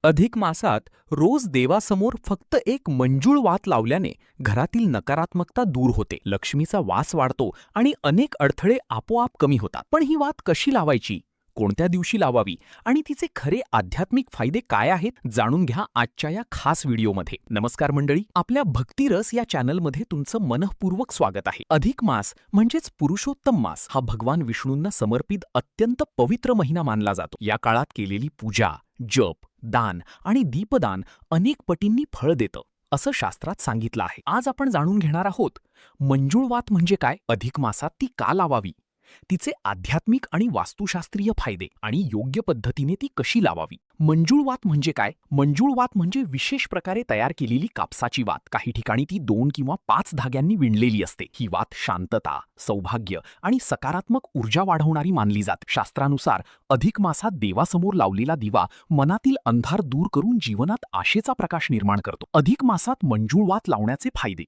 अधिक मासात रोज देवासमोर फक्त एक मंजूळ वात लावल्याने घरातील नकारात्मकता दूर होते, लक्ष्मीचा वास वाढतो आणि अनेक अडथळे आपोआप कमी होतात. पण ही वात कशी लावायची, कोणत्या दिवशी लावावी आणि तिचे खरे आध्यात्मिक फायदे काय आहेत, जाणून घ्या आजच्या या खास व्हिडिओमध्ये. नमस्कार मंडळी, आपल्या भक्तिरस या चॅनलमध्ये तुमचं मनःपूर्वक स्वागत आहे. अधिक मास म्हणजेच पुरुषोत्तम मास हा भगवान विष्णूंना समर्पित अत्यंत पवित्र महिना मानला जातो. या काळात केलेली पूजा, जप, दान आणि दीपदान अनेक पटींनी फळ देतं, असं शास्त्रात सांगितलं आहे. आज आपण जाणून घेणार आहोत मंजूळ वात म्हणजे काय, अधिक मासात ती का लावावी, तिचे आध्यात्मिक आणि वास्तुशास्त्रीय फायदे आणि योग्य पद्धतीने ती कशी लावावी. मंजूळ वात म्हणजे काय? मंजूळ वात म्हणजे विशेष प्रकारे तयार केलेली कापसाची वात. काही ठिकाणी ती 2 किंवा 5 धाग्यांनी विणलेली असते. ही वात शांतता, सौभाग्य आणि सकारात्मक ऊर्जा वाढवणारी मानली जाते. शास्त्रानुसार अधिक मासात देवासमोर लावलेला दिवा मनातील अंधार दूर करून जीवनात आशेचा प्रकाश निर्माण करतो. अधिक मासात मंजूळ वात लावण्याचे फायदे: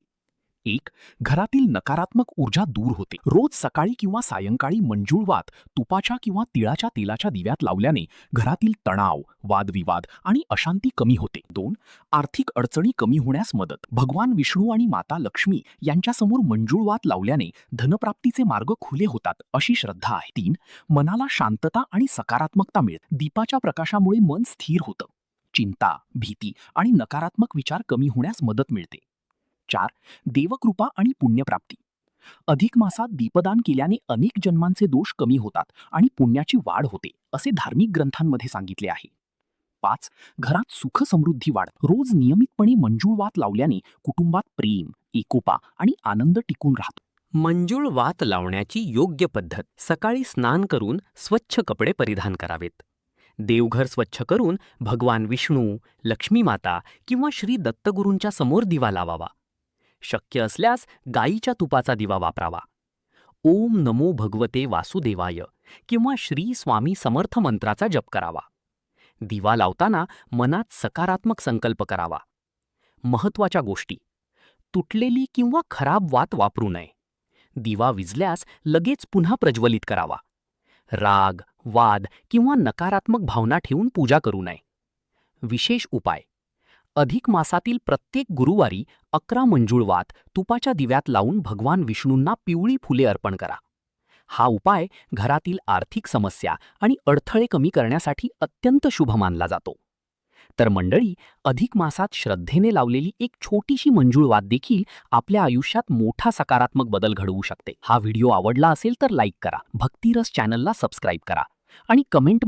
1. घरातील नकारात्मक ऊर्जा दूर होते. रोज सकाळी किंवा सायंकाळी मंजूळ वात तुपाच्या किंवा तिळाच्या तेलाच्या दिव्यात लावल्याने घरातील तणाव, वादविवाद आणि अशांती कमी होते. 2. आर्थिक अडचणी कमी होण्यास मदत. भगवान विष्णू आणि माता लक्ष्मी यांच्यासमोर मंजूळ वात लावल्याने धनप्राप्तीचे मार्ग खुले होतात, अशी श्रद्धा आहे. 3. मनाला शांतता आणि सकारात्मकता मिळते. दीपाच्या प्रकाशामुळे मन स्थिर होतं. चिंता, भीती आणि नकारात्मक विचार कमी होण्यास मदत मिळते. 4. देवकृपा आणि पुण्यप्राप्ती. अधिक मासात दीपदान केल्याने अनेक जन्मांचे दोष कमी होतात आणि पुण्याची वाढ होते, असे धार्मिक ग्रंथांमध्ये सांगितले आहे. 5. घरात सुख समृद्धी वाढ. रोज नियमितपणे मंजूळ वात लावल्याने कुटुंबात प्रेम, एकोपा आणि आनंद टिकून राहतो. मंजूळ वात लावण्याची योग्य पद्धत: सकाळी स्नान करून स्वच्छ कपडे परिधान करावेत. देवघर स्वच्छ करून भगवान विष्णू, लक्ष्मी माता किंवा श्री दत्तगुरूंच्या समोर दिवा लावावा. शक्य असल्यास गाईच्या तुपाचा दिवा वापरावा. ओम नमो भगवते वासुदेवाय किंवा श्री स्वामी समर्थ मंत्राचा जप करावा. दिवा लावताना मनात सकारात्मक संकल्प करावा. महत्त्वाच्या गोष्टी: तुटलेली किंवा खराब वात वापरू नये. दिवा विझल्यास लगेच पुन्हा प्रज्वलित करावा. राग, वाद किंवा नकारात्मक भावना ठेवून पूजा करू नये. विशेष उपाय: अधिक मासातील प्रत्येक गुरुवारी 11 मंजूळ वात तुपाच्या दिव्यात लावून भगवान विष्णूंना पिवळी फुले अर्पण करा. हा उपाय घरातील आर्थिक समस्या आणि अडथळे कमी करण्यासाठी अत्यंत शुभ मानला जातो. तर मंडळी, अधिक मासात श्रद्धेने लावलेली एक छोटीशी मंजूळ वात देखील आपल्या आयुष्यात मोठा सकारात्मक बदल घडवू शकते. हा व्हिडिओ आवडला असेल तर लाईक करा, भक्तिरस चॅनलला सबस्क्राईब करा आणि कमेंटमध्ये